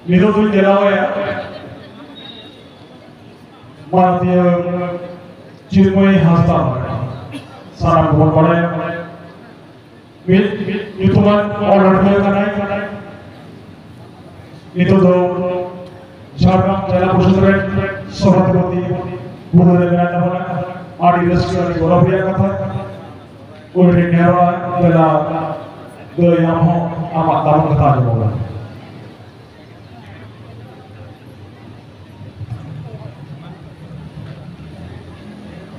Nito tuh jelawa ya, Mahathir Chinmoy Hasta, sarang buat pada itu kan order dia kan itu tuh Jharkhand Jala Pushkar Sahabatpati Guru Devana Namana Adi Rashtriya Gauraviya Katha Uri Nehra Jala Doyamo Amat Taman Katha Jomoga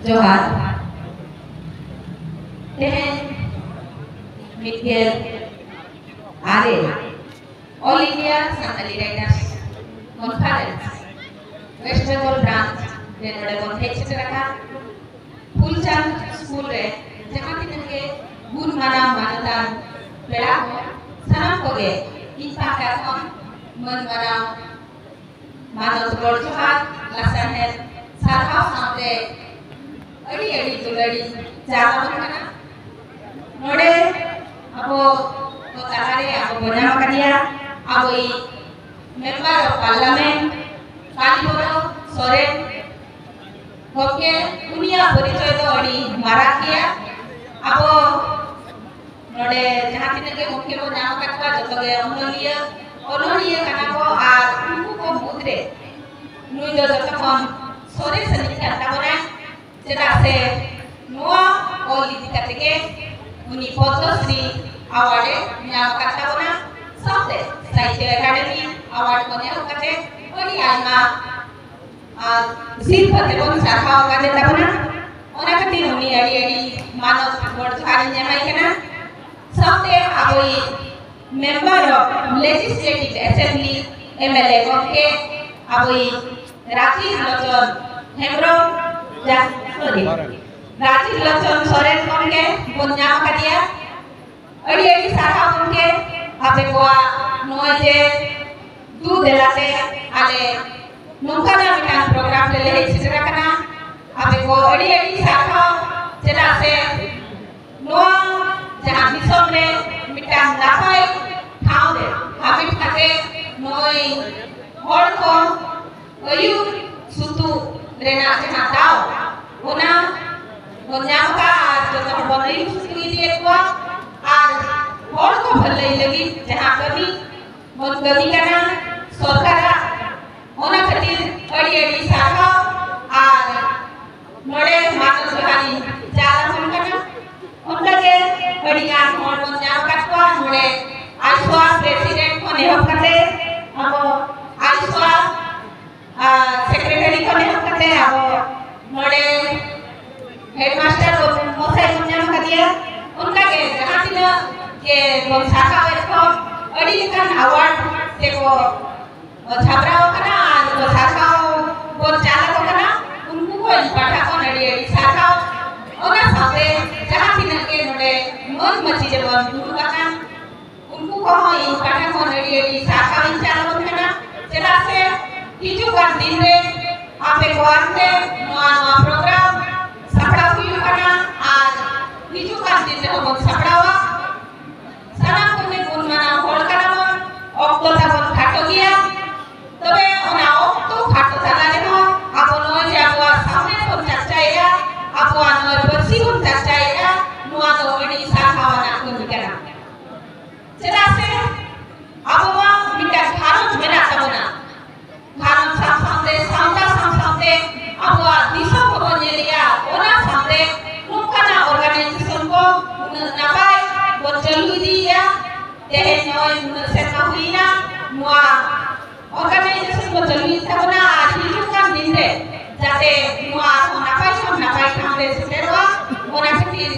Johar Miguel Are All India Santali Writers Conference West Bengal branch Denode kon hecce raka Fulchand school re jama tinke gun mana manatan pela ho sanam koge inpa ka kon man mana manot lord johar lasan है sarha samte अड़ी अड़ी तुलड़ी जाना बना नोडे अबो तो तहारे अबो बना मकड़िया अबो ये मेंबर ऑफ पार्लियामेंट कालीबोरो सोरे होके दुनिया परिचय तो अड़ी मारा किया अबो नोडे जहाँ तीन के मुख्य को नाम कटवा जो तो के ओनोलिया करना को आ उनको को मुद्रे नुई जो तो कौन सोरे सनी करता बना Sedase Noah Oli dikatike Uni Padmasri Award nyam kata bona sampai Sahitya Academy Award ko nyam kate Uni alma Sirpate bon sarha kate tabona Ona kate uni adi mano word hari nyamai kana sampai aboi member of Legislative Assembly MLA ko ke aboi Rajiv Lochon Hembrom Rajiv Lakshman Soren कोनके बुन्या कटिया अड़ी अड़ी साखा कोनके आपे कोआ नोजे दू देलाते आले नोंकाना मिटान programme ले ले चित्रा कना आपे को अड़ी अड़ी साखा चला से नो जहां मिसों में मिटान नापाई ठाव दे हाबिट खाते नोई और को अयु सुतु रेना जहां दाव होना होना का जो तो बनाई सुनी दिए को और को भले लगी जहां कभी बहुत कभी करना सरकार होना खातिर अड़ी अड़ी साखा और नोड़े मात्र सुहानी ज्यादा सुन करना उनका के अड़ी का और बंजाव कटवा नोड़े आशुआ प्रेसिडेंट को नियुक्त करते अब आशुआ सेक्रेटरी को नियुक्त करते अब नोड़े हेडमास्टर को मोसे कुंजम कर दिया उनका के जहाँ तीन के बोल साखा वेस्को अड़ी लिखन अवार्ड देखो छात्राओं का ना जो साखा बोल चालक का ना उनको को पाठा को अड़ी अड़ी साखा और ना साथे जहाँ तीन के नोड़े मन मची जब दूर का ना उनको को इन पाठा को अड़ी अड़ी साखा इन चालक का ना चला से हिजू का दिन रे आपे कोआंते नवा नवा प्रोग्राम सपड़ा हुई करना आज हिजू का दिन रे हम सपड़ा हुआ सना को में गुण मना होड़ करना ऑक्टो था बहुत खाटो किया तबे उन्हें ऑक्टो खाटो चला लेना आपो नोए जागवा सामने को चचाएगा आपो आनोर बच्ची को चचाएगा नवा तो बड़ी साखा वाला कुछ करना चला से आपो वहाँ मिटा खारों में ना तबना खारों सामने अब दिशा को बनेलिया ओना सामने मुकना ऑर्गेनाइजेशन को नपाई वो चलू दिया तेरे नोई सेना हुई ना मुआ ऑर्गेनाइजेशन को चलू था ना आज ही का दिन रे जाते मुआ नपाई खामरे से तेरवा ओना फिर